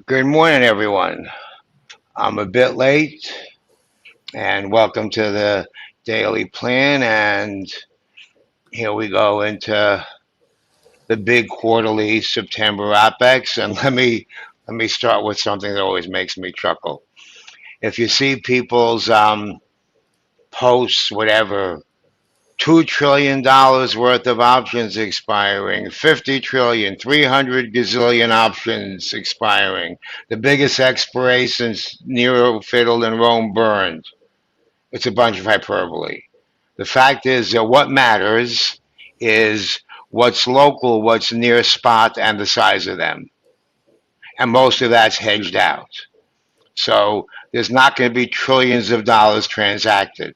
Good morning, everyone. I'm a bit late, and welcome to the daily plan. And here we go into the big quarterly September OPEX. And let me start with something that always makes me chuckle. If you see people's posts, whatever, $2 trillion worth of options expiring, 50 trillion, 300 gazillion options expiring, the biggest expiration since Nero fiddled and Rome burned. It's a bunch of hyperbole. The fact is that what matters is what's local, what's near spot, and the size of them. And most of that's hedged out. So there's not going to be trillions of dollars transacted.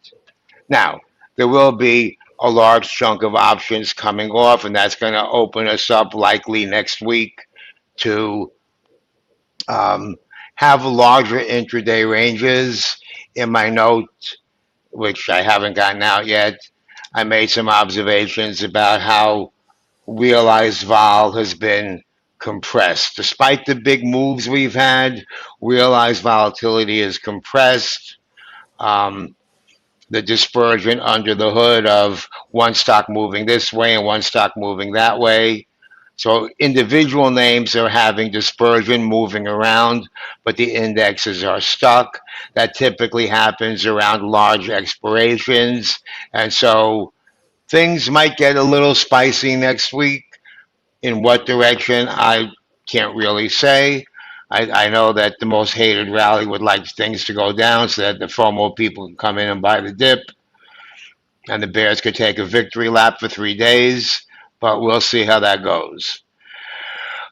Now, there will be a large chunk of options coming off, and that's going to open us up likely next week to um, have larger intraday ranges. In my note, which I haven't gotten out yet, I made some observations about how realized vol has been compressed. Despite the big moves we've had, realized volatility is compressed. Um, the dispersion under the hood of one stock moving this way and one stock moving that way. So individual names are having dispersion moving around, but the indexes are stuck. That typically happens around large expirations. And so things might get a little spicy next week. In what direction, I can't really say. I know that the most hated rally would like things to go down so that the FOMO people can come in and buy the dip, and the Bears could take a victory lap for 3 days, but we'll see how that goes.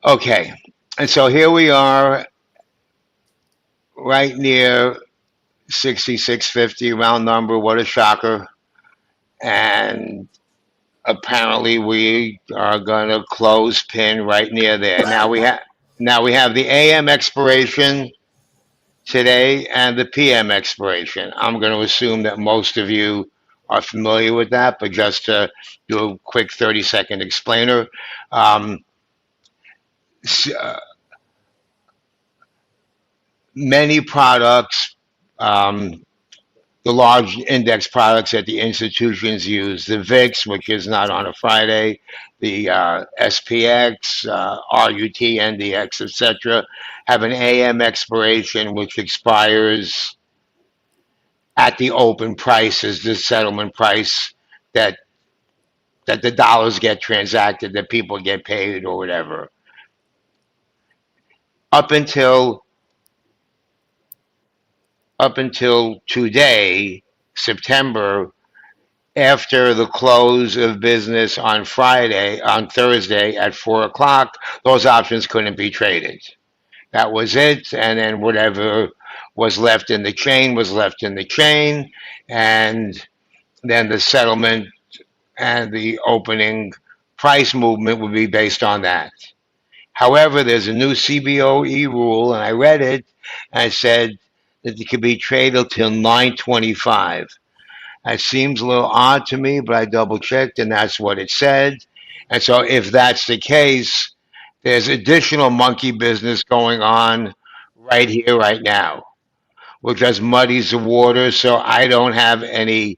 Okay, and so here we are right near 66.50, round number. What a shocker. And apparently we are going to close pin right near there. Now we have the AM expiration today and the PM expiration. I'm going to assume that most of you are familiar with that, but just to do a quick 30-second explainer. Um, uh, Many products, um, the large index products that the institutions use, the VIX, which is not on a Friday, the SPX, RUT, NDX, etc., have an AM expiration which expires at the open price as the settlement price that that the dollars get transacted, that people get paid or whatever. Up until up until today, September, after the close of business on Thursday at 4 o'clock, those options couldn't be traded. That was it. And then whatever was left in the chain was left in the chain. And then the settlement and the opening price movement would be based on that. However, there's a new CBOE rule, and I read it, and it said that it could be traded till 9:25. That seems a little odd to me, but I double checked, and that's what it said. And so, if that's the case, there's additional monkey business going on right here, right now, which just muddies the water. So, I don't have any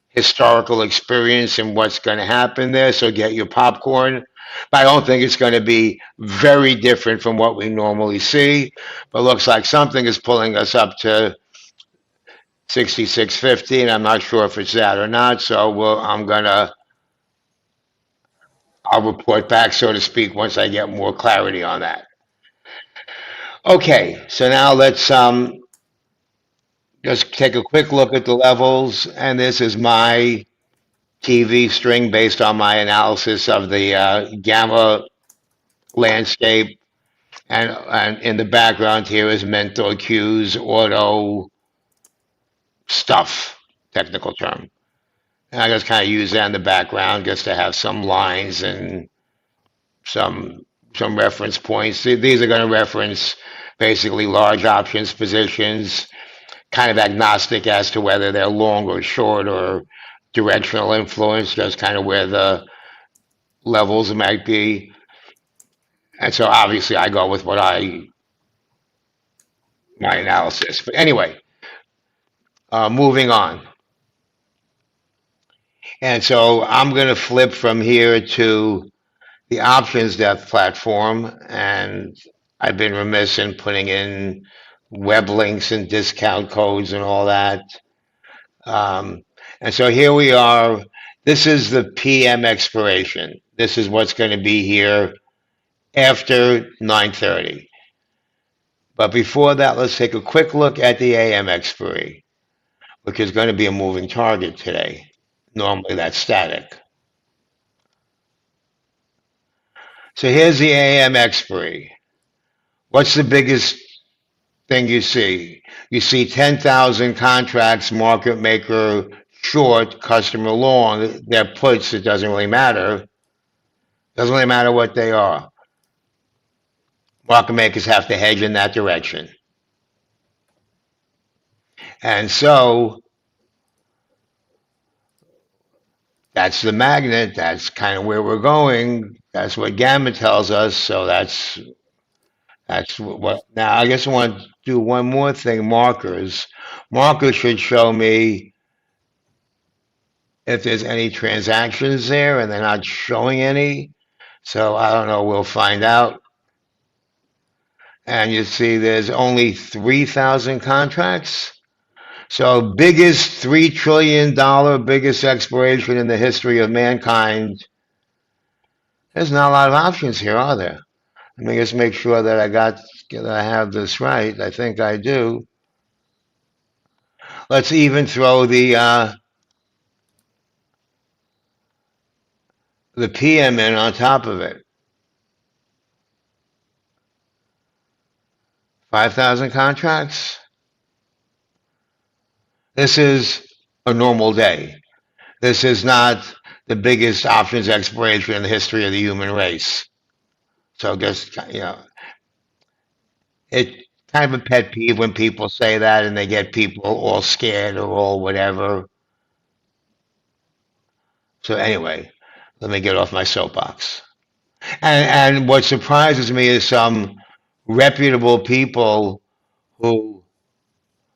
historical experience in what's going to happen there. So, get your popcorn. But I don't think it's going to be very different from what we normally see. But it looks like something is pulling us up to 66.50, and I'm not sure if it's that or not. So I'll report back, so to speak, once I get more clarity on that. Okay, so now let's just take a quick look at the levels, and this is my TV string based on my analysis of the gamma landscape, and in the background here is mental cues, auto stuff, technical term. And I just kind of use that in the background just to have some lines and some some reference points. These are going to reference basically large options positions, kind of agnostic as to whether they're long or short or directional influence, just kind of where the levels might be. And so obviously I go with what I my analysis. But anyway, moving on. And so I'm going to flip from here to the options depth platform. And I've been remiss in putting in web links and discount codes and all that. Um, and so here we are. This is the PM expiration. This is what's going to be here after 9:30. But before that, let's take a quick look at the AM expiry, which is going to be a moving target today. Normally that's static. So here's the AM expiry. What's the biggest thing you see? You see 10,000 contracts, market maker short, customer long. They're puts, it doesn't really matter. Doesn't really matter what they are. Market makers have to hedge in that direction. And so that's the magnet. That's kind of where we're going. That's what Gamma tells us. So that's what. Now I guess I want to do one more thing. Markers. Markers should show me if there's any transactions there, and they're not showing any. So I don't know. We'll find out. And you see, there's only 3,000 contracts. So biggest $3 trillion, biggest exploration in the history of mankind. There's not a lot of options here, are there? Let me just make sure that I have this right. I think I do. Let's even throw the PM in on top of it. 5,000 contracts. This is a normal day. This is not the biggest options exploration in the history of the human race. So just it's kind of a pet peeve when people say that and they get people all scared or all whatever. So anyway, let me get off my soapbox. And what surprises me is some reputable people who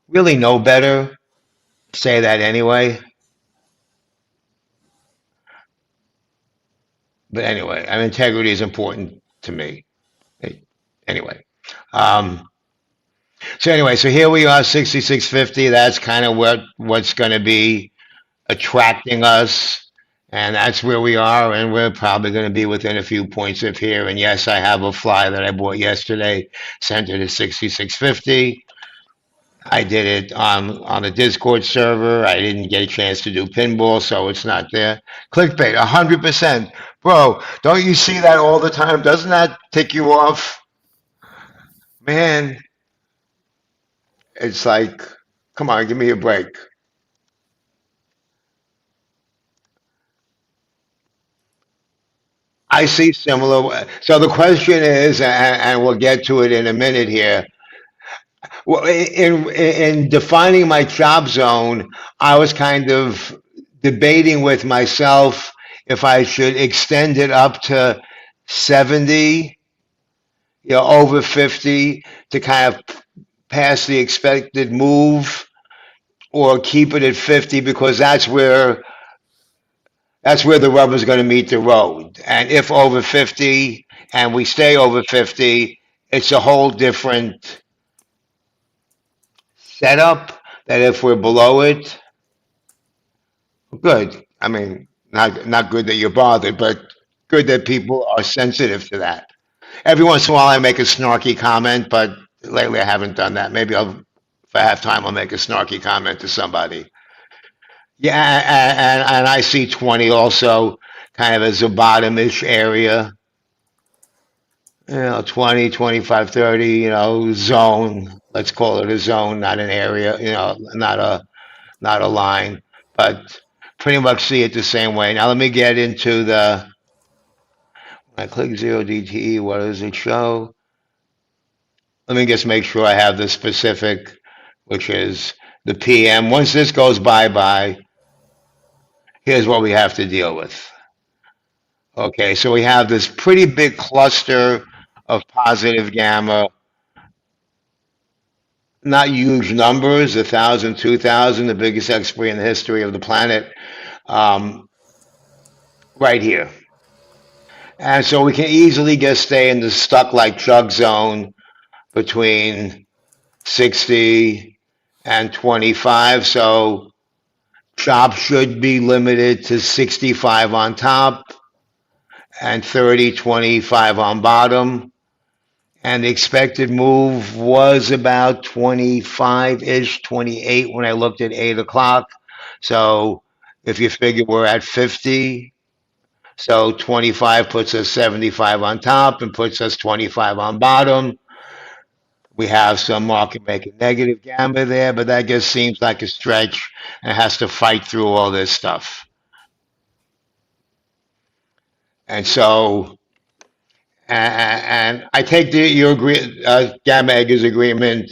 really know better say that anyway. But anyway, I mean, integrity is important to me. Anyway, um, so here we are, 6650. That's kind of what's going to be attracting us, and that's where we are. And we're probably going to be within a few points of here. And yes, I have a fly that I bought yesterday, sent it at 6650. I did it on a Discord server. I didn't get a chance to do pinball, so it's not there. Clickbait, 100%. Bro, don't you see that all the time? Doesn't that tick you off? Man, it's like, come on, give me a break. I see similar. So the question is, and we'll get to it in a minute here. Well, in defining my chop zone, I was kind of debating with myself if I should extend it up to 70, over 50 to kind of pass the expected move, or keep it at 50 because that's where the rubber's going to meet the road. And if over 50 and we stay over 50, it's a whole different setup that if we're below it, good. I mean, not good that you're bothered, but good that people are sensitive to that. Every once in a while, I make a snarky comment, but lately I haven't done that. Maybe if I have time, I'll make a snarky comment to somebody. Yeah, and I see 20 also kind of as a bottomish area. 20, 25, 30, zone. Let's call it a zone, not an area, not a line, but pretty much see it the same way. Now let me get into when I click 0 DTE, what does it show? Let me just make sure I have the specific, which is the PM. Once this goes bye-bye, here's what we have to deal with. Okay, so we have this pretty big cluster of positive gamma. not huge numbers, 1,000, 2,000, the biggest expiry in the history of the planet, um, right here. And so we can easily just stay in the stuck like Chuck zone between 60 and 25. So chop should be limited to 65 on top and 30, 25 on bottom. And the expected move was about 25 ish, 28 when I looked at 8 o'clock. So if you figure we're at 50, so 25 puts us 75 on top and puts us 25 on bottom. We have some market making negative gamma there, but that just seems like a stretch and has to fight through all this stuff. And so, and I take your Gamma Eggers agreement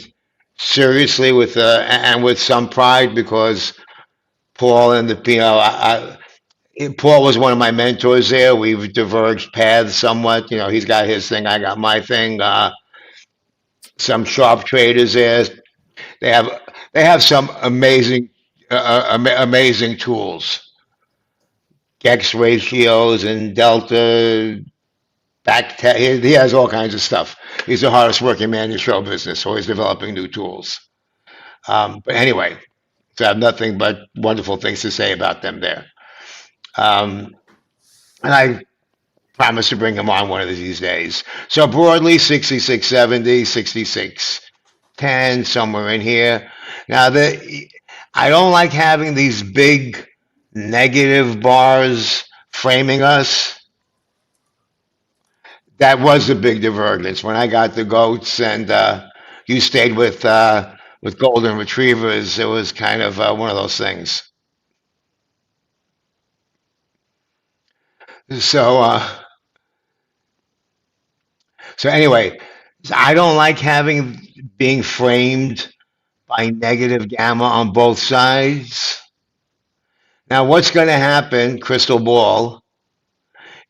seriously with and with some pride because Paul and the Paul was one of my mentors there. We've diverged paths somewhat. He's got his thing, I got my thing. Some sharp traders there. They have they have some amazing tools, Gex ratios and delta he has all kinds of stuff. He's the hardest working man in show business, always developing new tools. But anyway, so I have nothing but wonderful things to say about them there. Um, and I promise to bring him on one of these days. So broadly, 66.70, 66.10, somewhere in here. Now, I don't like having these big negative bars framing us. That was a big divergence when I got the goats and you stayed with golden retrievers. It was kind of one of those things. So so anyway, I don't like having being framed by negative gamma on both sides. Now, what's going to happen, crystal ball,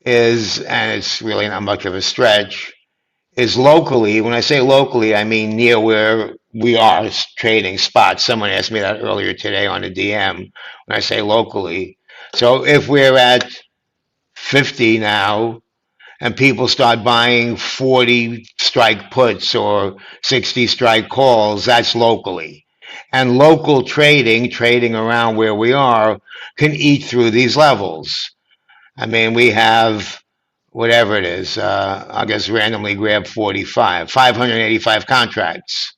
is, and it's really not much of a stretch, is locally. When I say locally, I mean near where we are trading spots. Someone asked me that earlier today on a DM. When I say locally, so if we're at 50 now and people start buying 40 strike puts or 60 strike calls, that's locally. And local trading around where we are, can eat through these levels. I mean, we have whatever it is, I'll just randomly grab 45, 585 contracts.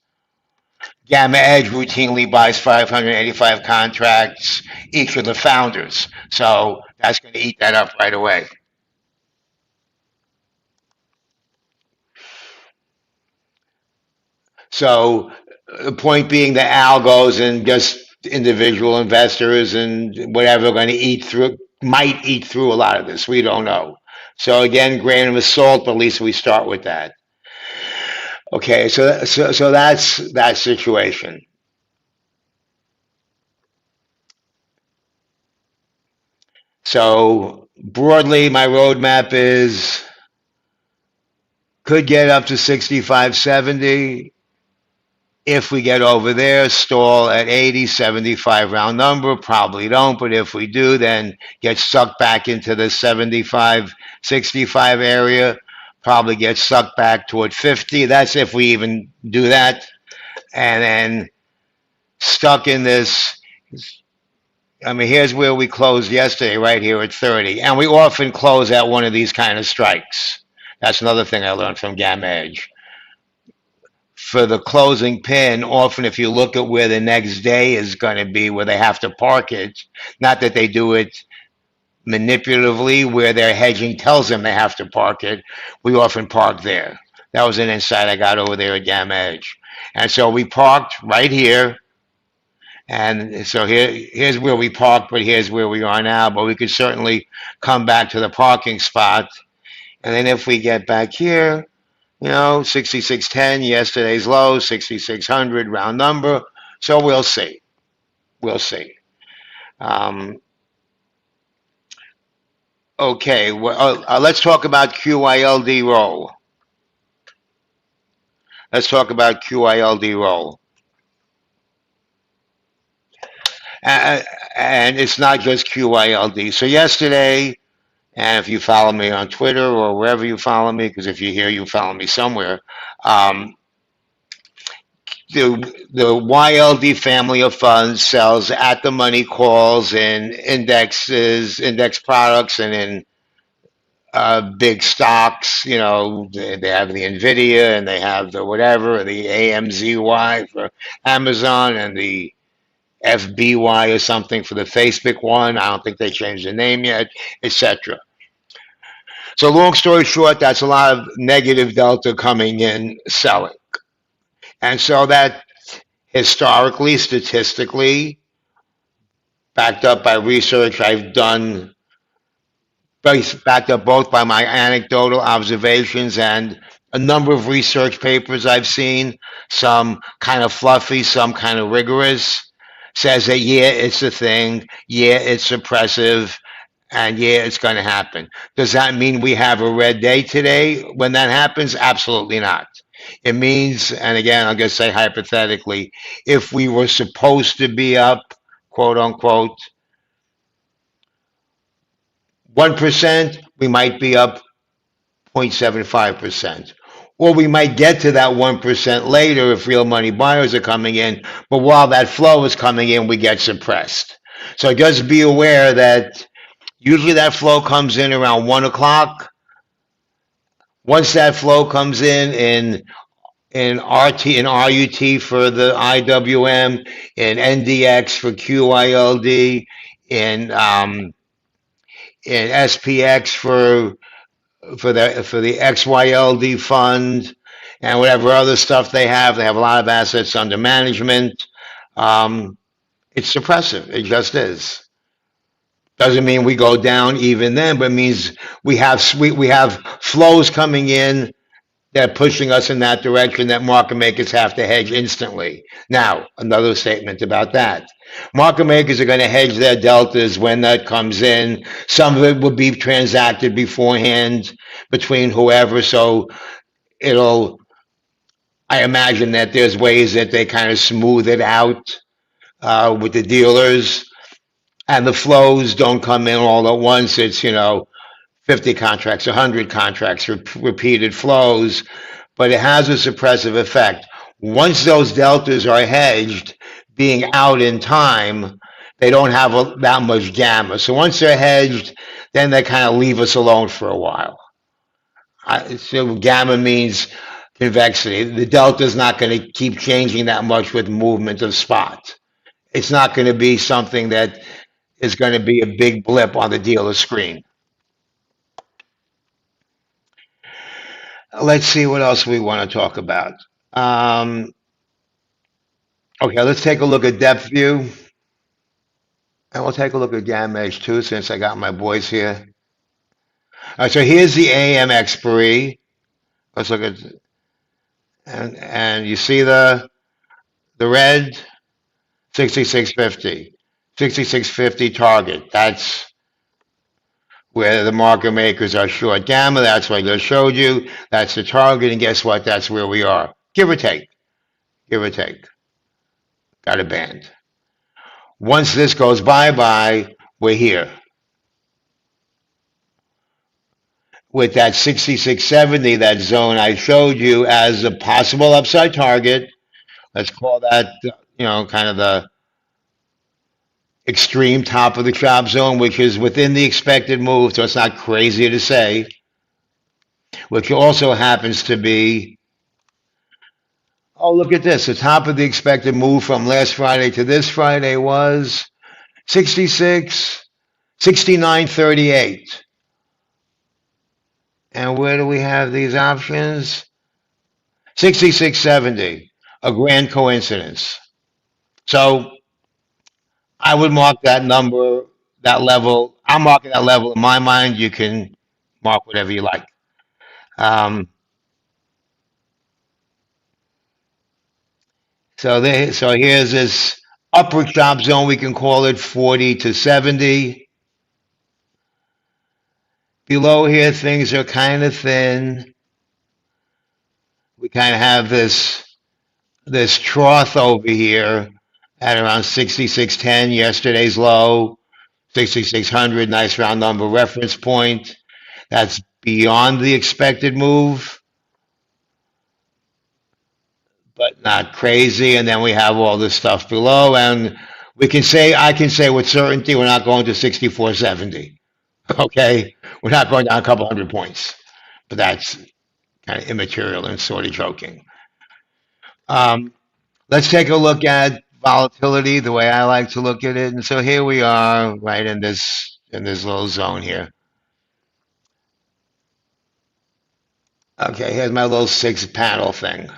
Gamma Edge routinely buys 585 contracts, each of the founders. So that's going to eat that up right away. So the point being that algos and just individual investors and whatever are going to might eat through a lot of this. We don't know. So again, grain of salt, but at least we start with that. Okay, so that's that situation. So broadly, my roadmap is could get up to 65, 70. If we get over there, stall at 80, 75 round number. Probably don't, but if we do, then get sucked back into the 75, 65 area. Probably get sucked back toward 50. That's if we even do that. And then stuck in this. I mean, here's where we closed yesterday, right here at 30. And we often close at one of these kind of strikes. That's another thing I learned from Gamma Edge. For the closing pin, often if you look at where the next day is going to be, where they have to park it, not that they do it manipulatively, where their hedging tells them they have to park it, we often park there. That was an insight I got over there at Gamma Edge. And so we parked right here. And so here's where we parked, but here's where we are now. But we could certainly come back to the parking spot. And then if we get back here, 66.10, yesterday's low, 6600, round number. So we'll see. We'll see. Um, okay, well, let's talk about QILD roll. Let's talk about QILD roll. uh, and it's not just QYLD. So yesterday, and if you follow me on Twitter or wherever you follow me, because if you're here, you follow me somewhere. Um, the YLD family of funds sells at the money calls in indexes, index products, and in big stocks. You know, they have the Nvidia and they have the whatever, the AMZY for Amazon and the FBY or something for the Facebook one. I don't think they changed the name yet, etc. So, long story short, that's a lot of negative delta coming in selling. And so that historically, statistically, backed up by research I've done, backed up both by my anecdotal observations and a number of research papers I've seen, some kind of fluffy, some kind of rigorous, says that yeah, it's a thing, yeah, it's suppressive, and yeah, it's going to happen. Does that mean we have a red day today when that happens? Absolutely not. It means, and again, I'm going to say hypothetically, if we were supposed to be up, quote unquote, 1%, we might be up 0.75%. Or we might get to that 1% later if real money buyers are coming in. But while that flow is coming in, we get suppressed. So just be aware that usually that flow comes in around 1 o'clock. Once that flow comes in RT and RUT for the IWM, in NDX for QILD, in in SPX for the XYLD fund, and whatever other stuff they have. They have a lot of assets under management. Um, it's suppressive. It just is. Doesn't mean we go down even then, but it means we have flows coming in that are pushing us in that direction that market makers have to hedge instantly. Now, another statement about that. Market makers are going to hedge their deltas when that comes in. Some of it will be transacted beforehand between whoever, so it'll, I imagine that there's ways that they kind of smooth it out with the dealers, and the flows don't come in all at once. It's, 50 contracts, 100 contracts, repeated flows, but it has a suppressive effect. Once those deltas are hedged, being out in time, they don't have that much gamma. So once they're hedged, then they kind of leave us alone for a while. So gamma means convexity. The delta is not going to keep changing that much with movement of spot. It's not going to be something that is going to be a big blip on the dealer screen. Let's see what else we want to talk about. Um, okay, let's take a look at depth view. And we'll take a look at gamma edge too, since I got my boys here. All right, so here's the AM expiry. Let's look at, and you see the red 6650, 6650 target. That's where the market makers are short gamma. That's what I just showed you. That's the target, and guess what? That's where we are, give or take. Give or take. Got a band. Once this goes bye-bye, we're here. With that 6670, that zone I showed you as a possible upside target, let's call that, kind of the extreme top of the chop zone, which is within the expected move, so it's not crazy to say, which also happens to be, oh, look at this. The top of the expected move from last Friday to this Friday was 66, 69.38. And where do we have these options? 66.70, a grand coincidence. So I would mark that number, that level. I'm marking that level in my mind. You can mark whatever you like. Um, so here's this upper chop zone. We can call it 40 to 70. Below here, things are kind of thin. We kind of have this trough over here, at around 66.10, yesterday's low, 6600, nice round number reference point. That's beyond the expected move, but not crazy. And then we have all this stuff below, and I can say with certainty, we're not going to 64.70. Okay, we're not going down a couple hundred points, but that's kind of immaterial and sort of joking. Um, let's take a look at volatility the way I like to look at it. And so here we are, right in this little zone here. Okay, here's my little six panel thing.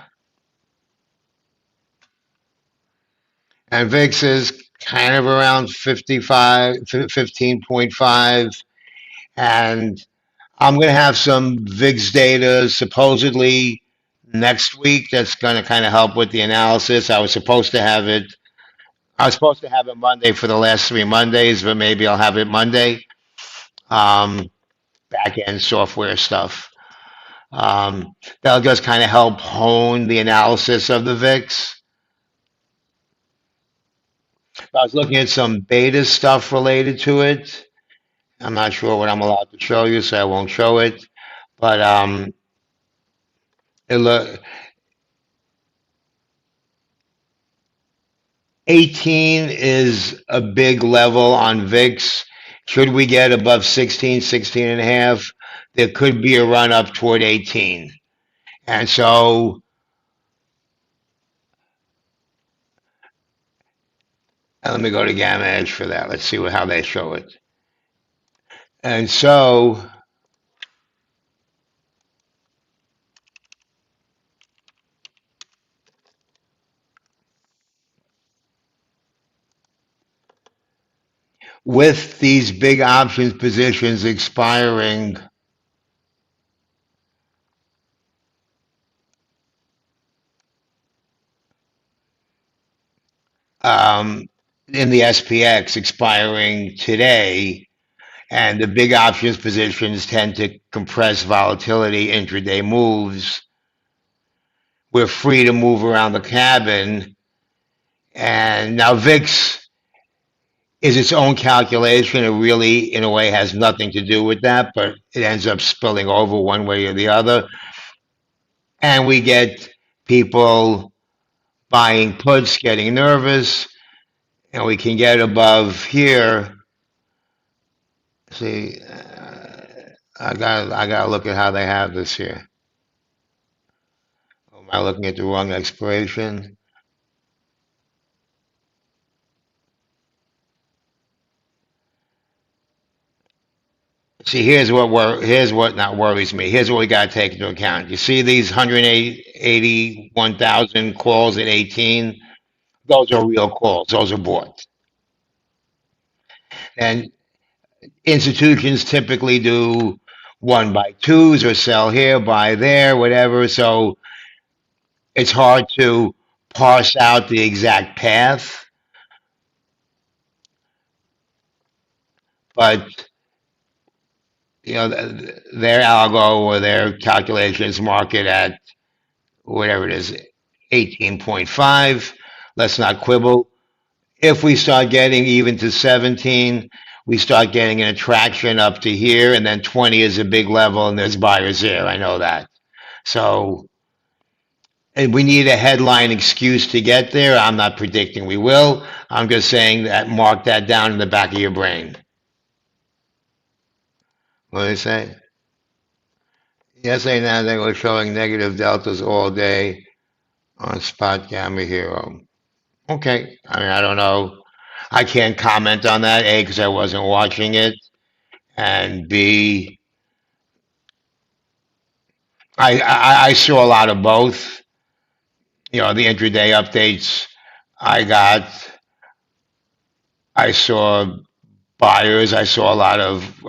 And VIX is kind of around 55, 15.5. And I'm going to have some VIX data supposedly next week that's going to kind of help with the analysis. I was supposed to have it Monday for the last 3 Mondays, but maybe I'll have it Monday. Um, Back end software stuff. That'll just kind of help hone the analysis of the VIX. I was looking at some beta stuff related to it. I'm not sure what I'm allowed to show you, so I won't show it. But it look 18 is a big level on VIX. Should we get above 16, 16 and a half, there could be a run up toward 18. And so let me go to Gamma Edge for that. Let's see how they show it. And so with these big options positions expiring, in the SPX expiring today, and the big options positions tend to compress volatility intraday moves. We're free to move around the cabin. And now VIX is its own calculation. It really, in a way, has nothing to do with that, but it ends up spilling over one way or the other. And we get people buying puts, getting nervous, and we can get above here. See, I got to look at how they have this here. Am I looking at the wrong expiration? See, here's what not worries me. Here's what we got to take into account. You see these 181,000 calls at 18? Those are real calls. Those are bought. And institutions typically do 1 by 2s or sell here, buy there, whatever. So it's hard to parse out the exact path. But their algo or their calculations market at whatever it is, 18.5. Let's not quibble. If we start getting even to 17, we start getting an attraction up to here, and then 20 is a big level, and there's buyers there. I know that. So, and we need a headline excuse to get there. I'm not predicting we will. I'm just saying that mark that down in the back of your brain. What do they say? Yesterday, Nasdaq was showing negative deltas all day on spot Gamma Hero. Okay, I mean, I don't know. I can't comment on that, A, because I wasn't watching it, and B, I saw a lot of both. The intraday updates I got, I saw buyers, I saw a lot of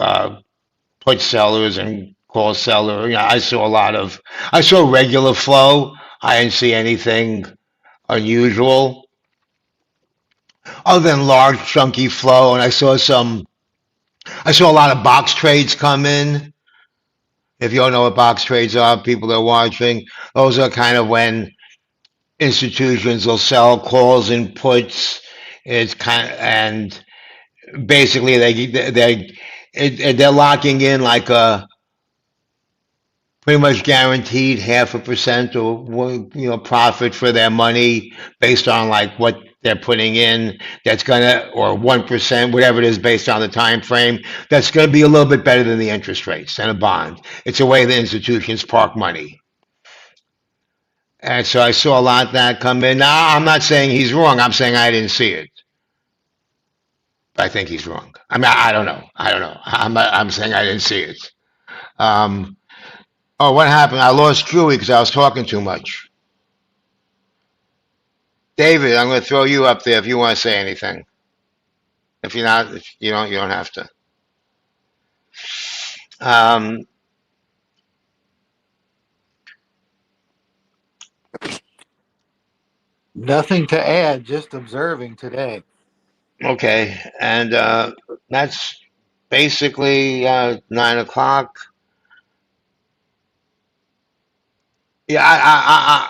put sellers and call seller. I saw regular flow. I didn't see anything unusual other than large chunky flow, and I saw a lot of box trades come in. If you don't know what box trades are, people that are watching, those are kind of when institutions will sell calls and puts It's kind of, and basically they're locking in like a pretty much guaranteed 0.5% or profit for their money based on like what they're putting in. That's gonna, or 1%, whatever it is, based on the time frame. That's gonna be a little bit better than the interest rates and a bond. It's a way the institutions park money. And so I saw a lot of that come in. Now I'm not saying he's wrong. I'm saying I didn't see it. I think he's wrong. I mean, I don't know. I don't know. I'm saying I didn't see it. Um, oh, what happened? I lost Julie because I was talking too much. David, I'm going to throw you up there if you want to say anything. If you're not, if you don't have to. Um, Nothing to add, just observing today. okay, and that's basically 9 o'clock. Yeah,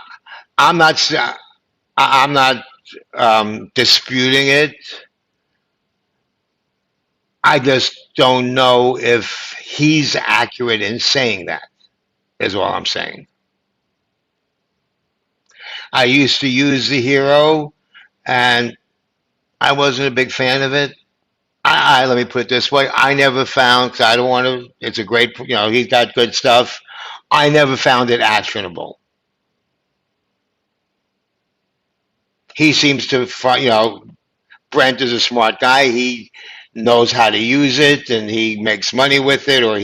I'm not. I'm not disputing it. I just don't know if he's accurate in saying that. Is all I'm saying. I used to use the hero, and I wasn't a big fan of it. Let me put it this way: I never found, because I don't want to. It's a great, he's got good stuff. I never found it actionable. He seems to, Brent is a smart guy. He knows how to use it, and he makes money with it, or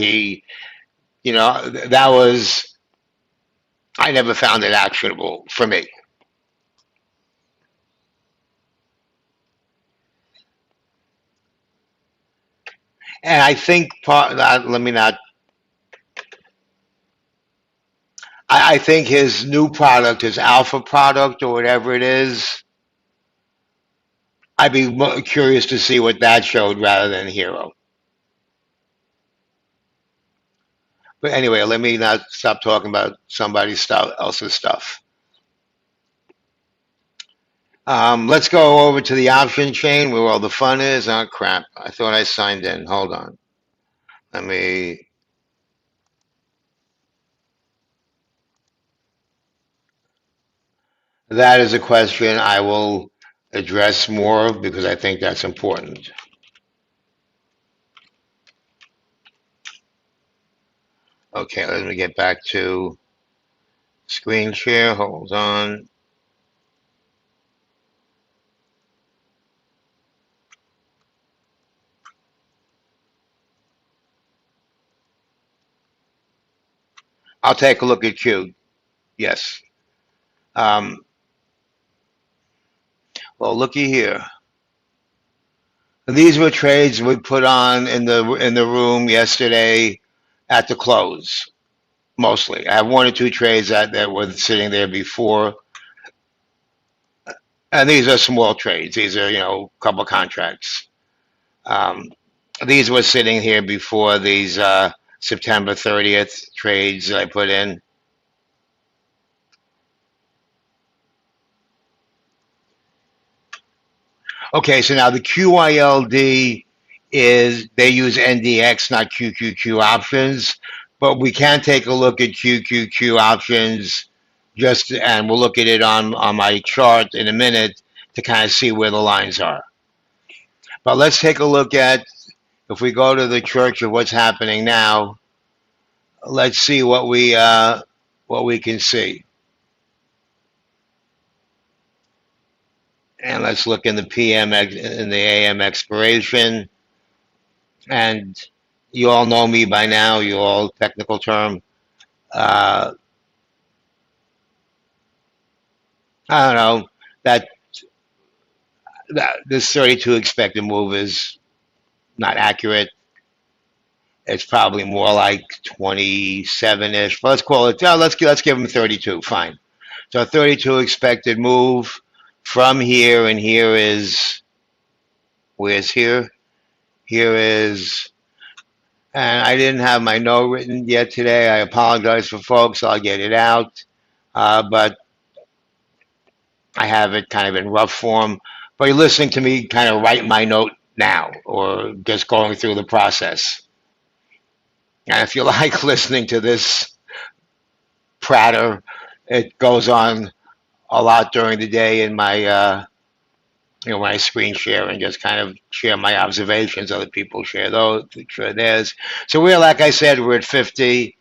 that was. I never found it actionable for me. And I think let me not. I think his new product, his alpha product, or whatever it is, I'd be curious to see what that showed rather than Hero. But anyway, let me not stop talking about somebody else's stuff. Let's go over to the option chain where all the fun is. Oh, crap. I thought I signed in. Hold on. Let me. That is a question I will address more because I think that's important. Okay, let me get back to screen share. Hold on. I'll take a look at Q. Yes. Um, well, looky here. These were trades we put on in the room yesterday at the close. Mostly, I have one or two trades that were sitting there before, and these are small trades. These are a couple contracts. Um, these were sitting here before these September 30th trades that I put in. Okay, so now the QYLD is they use NDX, not QQQ options, but we can take a look at QQQ options and we'll look at it on my chart in a minute to kind of see where the lines are. But let's take a look at, if we go to the church of what's happening now, let's see what we can see. And let's look in the PM in the AM expiration. And you all know me by now. You all technical term. Uh, I don't know that this 32 expected move is not accurate. It's probably more like 27-ish. But let's call it. Let's give them 32. Fine. So 32 expected move from here, and here is, where's here? Here is, and I didn't have my note written yet today. I apologize for folks. I'll get it out, but I have it kind of in rough form. But you're listening to me kind of write my note now, or just going through the process. And if you like listening to this pratter, it goes on a lot during the day in my when I screen share and just kind of share my observations. Other people share theirs. So we're, like I said, we're at 50,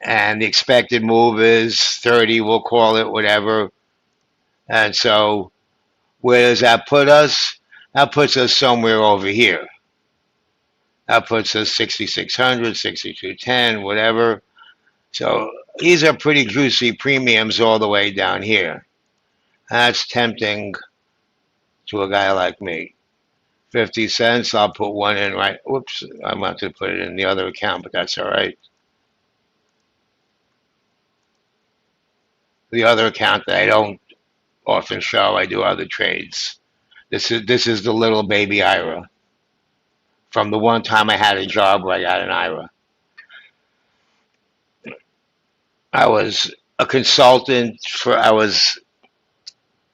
and the expected move is 30. We'll call it whatever. And so where does that put us? That puts us somewhere over here. That puts us 6,600, 6,210, whatever. So these are pretty juicy premiums all the way down here. That's tempting to a guy like me. 50 cents, I'll put one in right. Whoops, I wanted to put it in the other account, but that's all right. The other account that I don't often show, I do other trades. This is the little baby IRA from the one time I had a job where I got an IRA. I was a consultant for, I was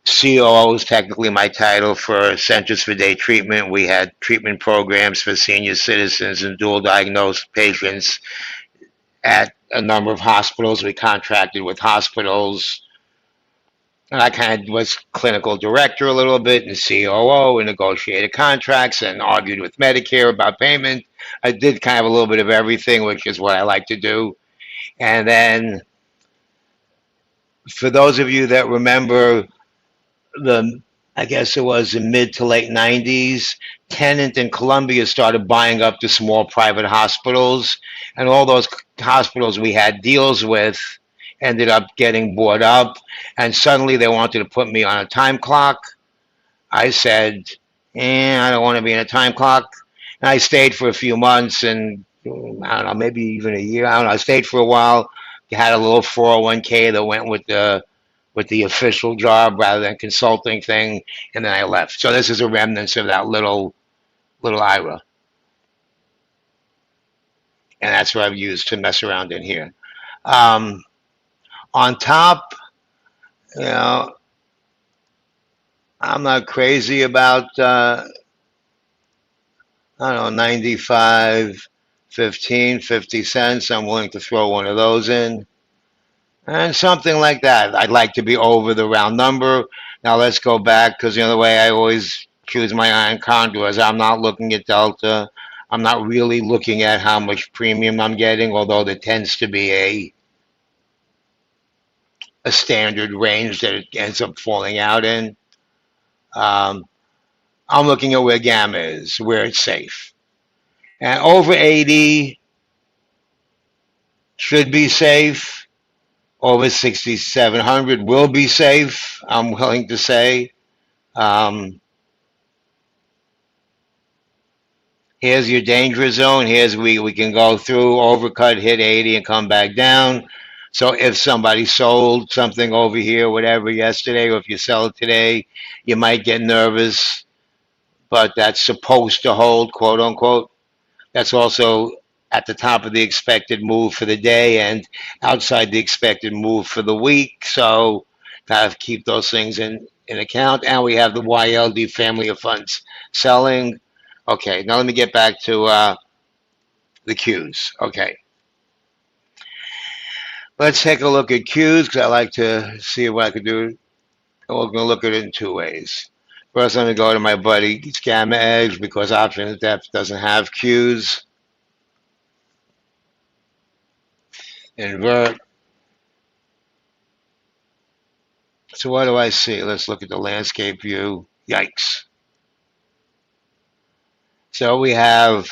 COO was technically my title for Centers for Day Treatment. We had treatment programs for senior citizens and dual diagnosed patients at a number of hospitals. We contracted with hospitals. And I kind of was clinical director a little bit and COO and negotiated contracts and argued with Medicare about payment. I did kind of a little bit of everything, which is what I like to do. And then for those of you that remember the, I guess it was the mid to late 90s, Tenant and Columbia started buying up the small private hospitals, and all those hospitals we had deals with ended up getting bought up, and suddenly they wanted to put me on a time clock. I said, I don't want to be in a time clock. And I stayed for a few months and I don't know, maybe even a year. I don't know. I stayed for a while. Had a little 401k that went with the official job rather than consulting thing, and then I left. So this is a remnants of that little IRA, and that's what I've used to mess around in here. Um, on top, you know, I'm not crazy about I don't know 95, 15, 50 cents. I'm willing to throw one of those in. And something like that. I'd like to be over the round number. Now let's go back because the other way I always choose my iron condors. I'm not looking at delta. I'm not really looking at how much premium I'm getting, although there tends to be a standard range that it ends up falling out in. Um, I'm looking at where gamma is, where it's safe. And over 80 should be safe. Over 6,700 will be safe, I'm willing to say. Um, Here's your danger zone. Here's we can go through, overcut, hit 80, and come back down. So if somebody sold something over here, whatever, yesterday, or if you sell it today, you might get nervous, but that's supposed to hold, quote unquote. That's also at the top of the expected move for the day and outside the expected move for the week. So kind of keep those things in account. And we have the YLD family of funds selling. Okay, now let me get back to the Qs. Okay, let's take a look at Qs because I like to see what I can do. We're going to look at it in two ways. First, let me go to my buddy Gamma Edge because Options Depth doesn't have Qs. Invert. So what do I see? Let's look at the landscape view. Yikes. So we have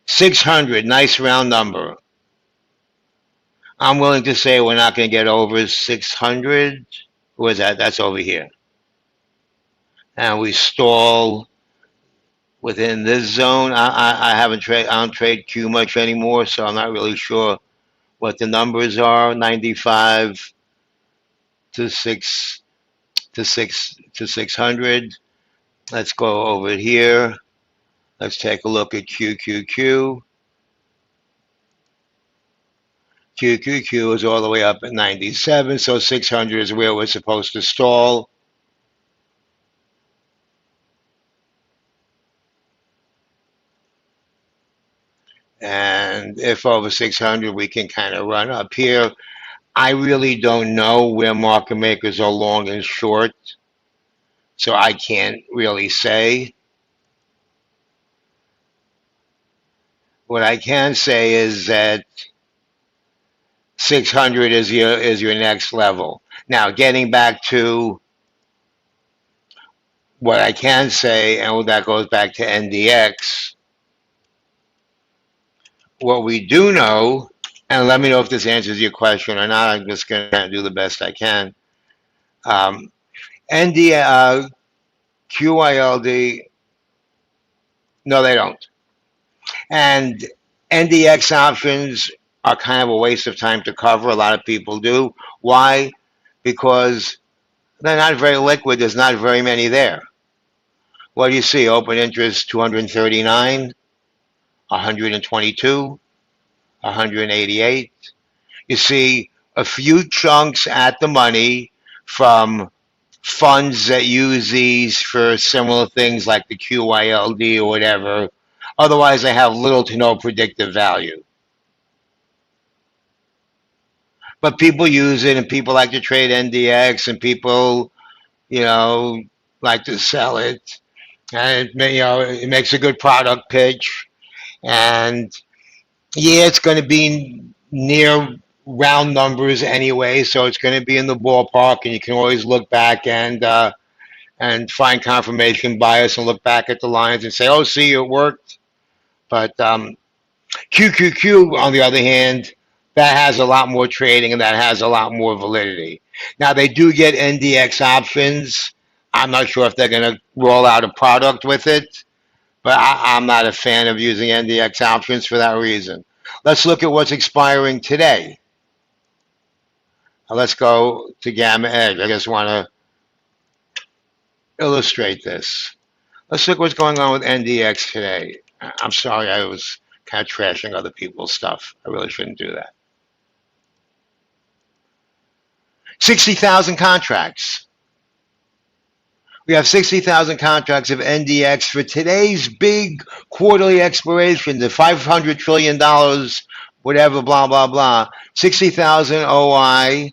600, nice round number. I'm willing to say we're not going to get over 600. Where's that? That's over here. And we stall within this zone. I haven't trade. I don't trade Q much anymore, so I'm not really sure what the numbers are. 95 to 600. Let's go over here. Let's take a look at QQQ. QQQ is all the way up at 97, so 600 is where we're supposed to stall. And if over 600, we can kind of run up here. I really don't know where market makers are long and short, so I can't really say. What I can say is that 600 is your next level. Now, getting back to what I can say, and that goes back to NDX, what we do know, and let me know if this answers your question or not. I'm just going to do the best I can. Um, ND, QYLD, no, they don't. And NDX options are kind of a waste of time to cover. A lot of people do. Why? Because they're not very liquid. There's not very many there. What do you see? Open interest 239, 122, 188. You see a few chunks at the money from funds that use these for similar things like the QYLD or whatever. Otherwise, they have little to no predictive value. But people use it, and people like to trade NDX, and people, you know, like to sell it. And it makes a good product pitch. And yeah, it's going to be near round numbers anyway, so it's going to be in the ballpark, and you can always look back and find confirmation bias and look back at the lines and say, "Oh, see, it worked." But QQQ, on the other hand, that has a lot more trading and that has a lot more validity. Now they do get NDX options. I'm not sure if they're going to roll out a product with it, but I'm not a fan of using NDX options for that reason. Let's look at what's expiring today. Let's go to Gamma Edge. I just want to illustrate this. Let's look what's going on with NDX today. I'm sorry, I was kind of trashing other people's stuff. I really shouldn't do that. 60,000 contracts. We have 60,000 contracts of NDX for today's big quarterly expiration, the $500 trillion, whatever, blah, blah, blah. 60,000 OI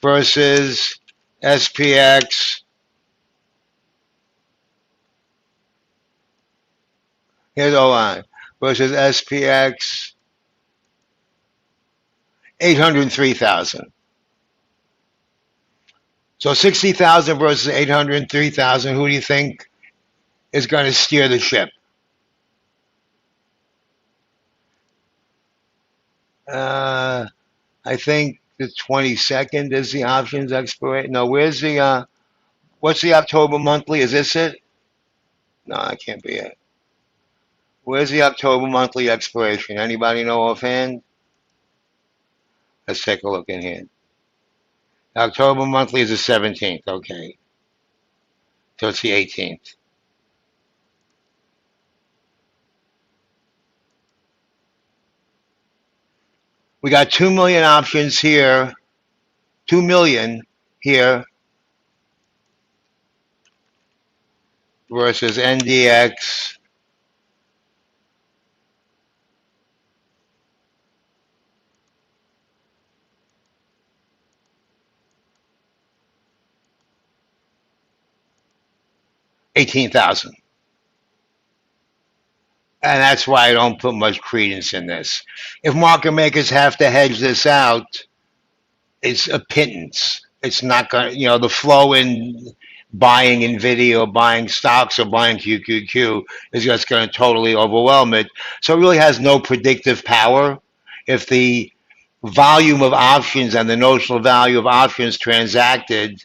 versus SPX. Here's OI versus SPX 803,000. So 60,000 versus 803,000. Who do you think is going to steer the ship? Uh, I think the 22nd is the options expiration. No, where's the what's the October monthly? Is this it? No, that can't be it. Where's the October monthly expiration? Anybody know offhand? Let's take a look in here. October monthly is the 17th. Okay, so it's the 18th. We got 2 million options here. 2 million here versus NDX 18,000. And that's why I don't put much credence in this. If market makers have to hedge this out, it's a pittance. It's not going to, the flow in buying Nvidia or buying stocks or buying QQQ is just going to totally overwhelm it. So it really has no predictive power. If the volume of options and the notional value of options transacted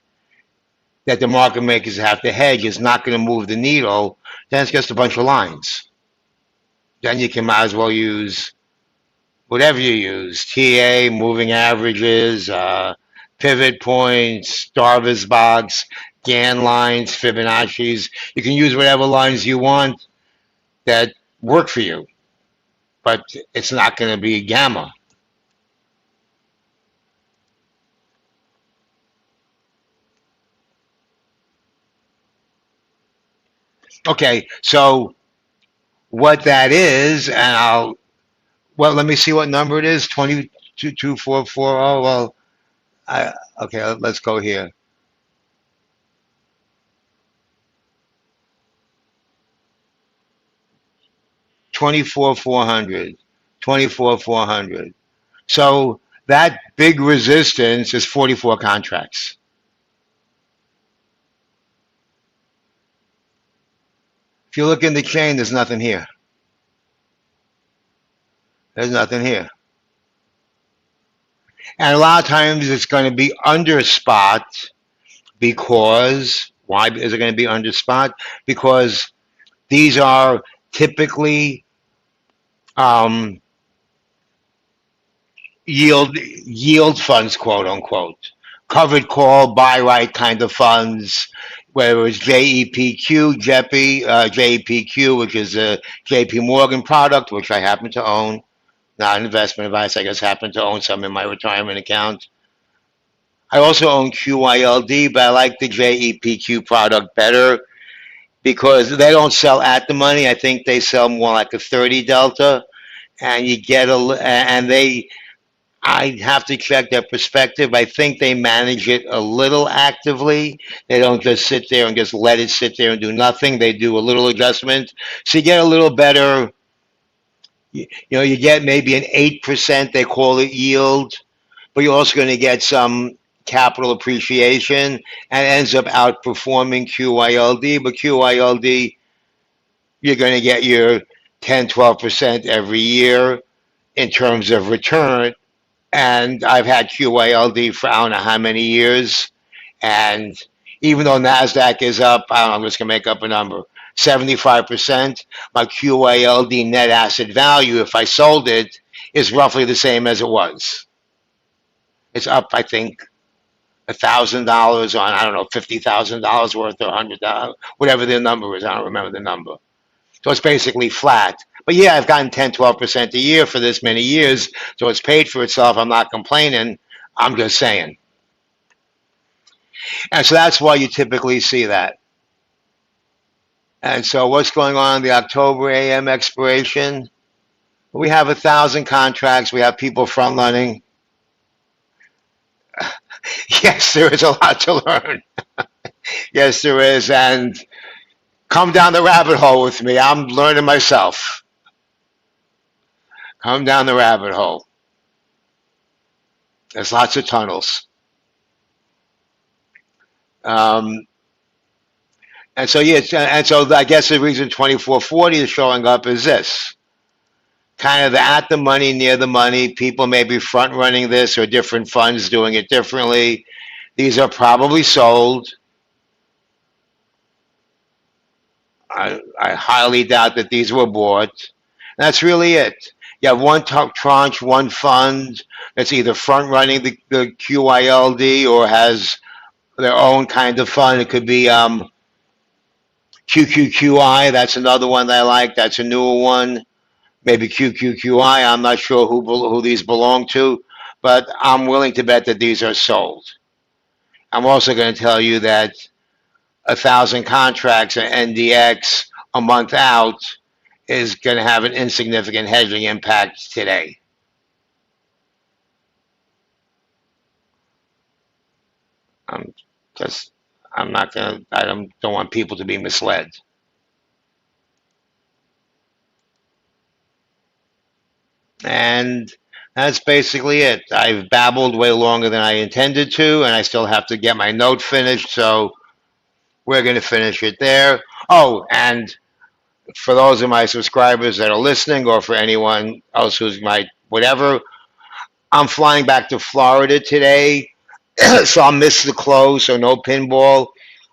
that the market makers have to hedge is not going to move the needle, then it's just a bunch of lines. Then you can might as well use whatever you use, TA, moving averages, pivot points, Darvas box, Gann lines, Fibonacci's. You can use whatever lines you want that work for you, but it's not going to be gamma. Okay, so what that is, and Well, let me see what number it is. 222440. Well, I okay. Let's go here. 24,400. 24,400. So that big resistance is 44 contracts. If you look in the chain, there's nothing here. There's nothing here. And a lot of times it's going to be under spot because why is it going to be under spot? Because these are typically um, yield funds, quote unquote, covered call, buy right kind of funds. Whether it's JEPQ, JEPQ, which is a JP Morgan product, which I happen to own, not investment advice. I just happen to own some in my retirement account. I also own QYLD, but I like the JEPQ product better because they don't sell at the money. I think they sell more like a 30 delta, and you get and they. I have to check their perspective. I think they manage it a little actively. They don't just sit there and just let it sit there and do nothing. They do a little adjustment, so you get a little better. You get maybe an 8%. They call it yield, but you're also going to get some capital appreciation and ends up outperforming QYLD. But QYLD, you're going to get your 10, 12% every year in terms of return. And I've had QYLD for I don't know how many years. And even though NASDAQ is up, I don't know, I'm just going to make up a number, 75%, my QYLD net asset value, if I sold it, is roughly the same as it was. It's up, I think, $1,000 on, I don't know, $50,000 worth or $100, whatever the number is. I don't remember the number. So it's basically flat. But yeah, I've gotten 10, 12% a year for this many years. So it's paid for itself. I'm not complaining. I'm just saying. And so that's why you typically see that. And so what's going on in the October AM expiration? We have 1,000 contracts. We have people front running. Yes, there is a lot to learn. Yes, there is. And come down the rabbit hole with me. I'm learning myself. Come down the rabbit hole. There's lots of tunnels. Um, and so, yeah, and so I guess the reason 2440 is showing up is this. Kind of at the money, near the money. People may be front running this or different funds doing it differently. These are probably sold. I highly doubt that these were bought. And that's really it. You have one tranche, one fund that's either front running the QYLD or has their own kind of fund. It could be QQQI. That's another one that I like. That's a newer one. Maybe QQQI. I'm not sure who these belong to, but I'm willing to bet that these are sold. I'm also going to tell you that 1,000 contracts at NDX a month out is going to have an insignificant hedging impact today. I'm just, I'm not going to, I don't want people to be misled. And that's basically it. I've babbled way longer than I intended to, and I still have to get my note finished, so we're going to finish it there. Oh, and for those of my subscribers that are listening, or for anyone else who's my whatever, I'm flying back to Florida today, so I'll miss the close, so no pinball.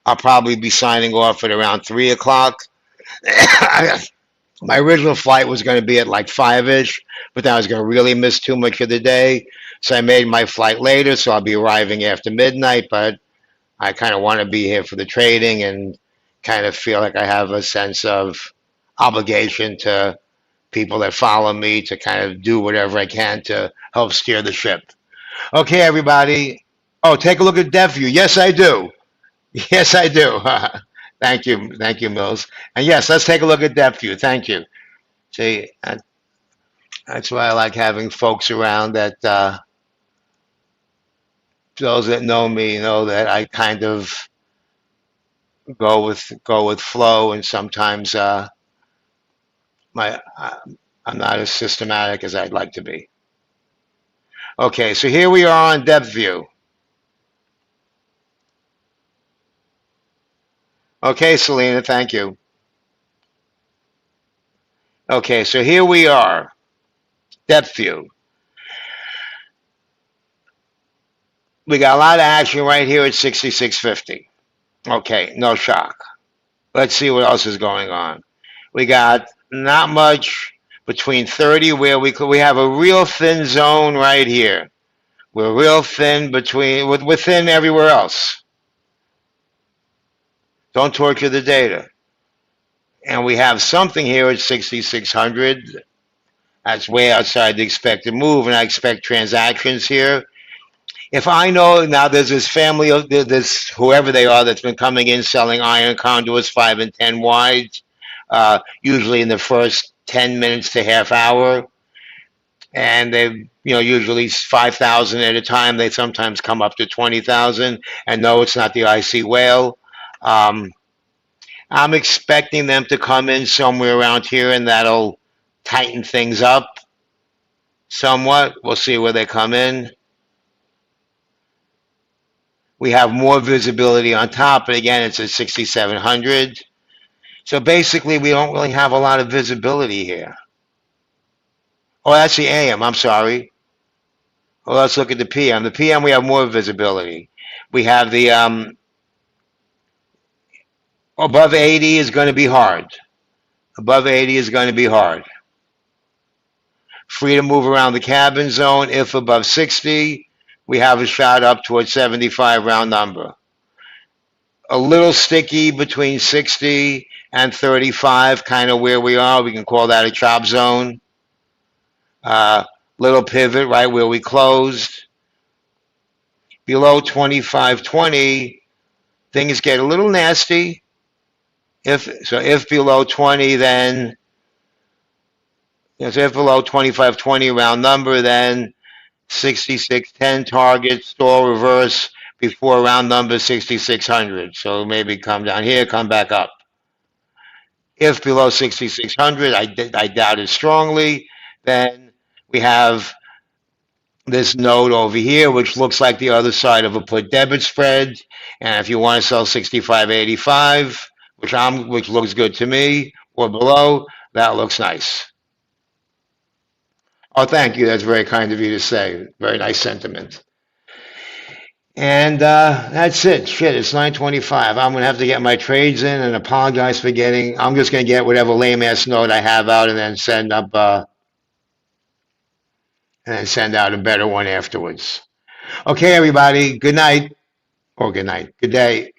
I'll probably be signing off at around 3 o'clock. My original flight was going to be at like 5-ish, but then I was going to really miss too much of the day. So I made my flight later, so I'll be arriving after midnight, but I kind of want to be here for the trading and kind of feel like I have a sense of obligation to people that follow me to kind of do whatever I can to help steer the ship. Okay, everybody. Oh, take a look at DevView. Yes, I do. Yes, I do. Thank you. Thank you, Mills. And yes, let's take a look at DevView. Thank you. See, That's why I like having folks around that those that know me know that I kind of go with flow, and sometimes my I'm not as systematic as I'd like to be. Okay, so here we are on depth view. Okay, Selena, thank you. Okay, so here we are, depth view. We got a lot of action right here at 66.50. Okay, no shock. Let's see what else is going on. We got not much between 30 where we have a real thin zone right here. We're real thin we're thin everywhere else. Don't torture the data. And we have something here at 6,600. That's way outside the expected move, and I expect transactions here. If I know now there's this family of this whoever they are that's been coming in selling iron conduits 5 and 10 wide, usually in the first 10 minutes to half hour, and they usually 5,000 at a time. They sometimes come up to 20,000, and no, it's not the IC whale. Um, I'm expecting them to come in somewhere around here, and that'll tighten things up somewhat. We'll see where they come in. We have more visibility on top, but again, it's at 6,700. So basically, we don't really have a lot of visibility here. Oh, that's the AM. I'm sorry. Well, let's look at the PM. The PM, we have more visibility. We have the above 80 is going to be hard. Above 80 is going to be hard. Free to move around the cabin zone. If above 60, we have a shot up towards 75 round number. A little sticky between 60 and 35, kind of where we are. We can call that a chop zone. Little pivot right where we closed. Below 25.20, things get a little nasty. If below 20, then if below 25.20 round number, then 66.10 target, stall reverse before round number 6,600. So maybe come down here, come back up. If below 6,600, I doubt it strongly, then we have this node over here, which looks like the other side of a put debit spread. And if you want to sell 65.85, which looks good to me, or below, that looks nice. Oh, thank you. That's very kind of you to say. Very nice sentiment. And that's it. Shit, it's 9:25. I'm gonna have to get my trades in and apologize for getting. I'm just gonna get whatever lame ass note I have out and then send out a better one afterwards. Okay, everybody. Good night or good night. Good day.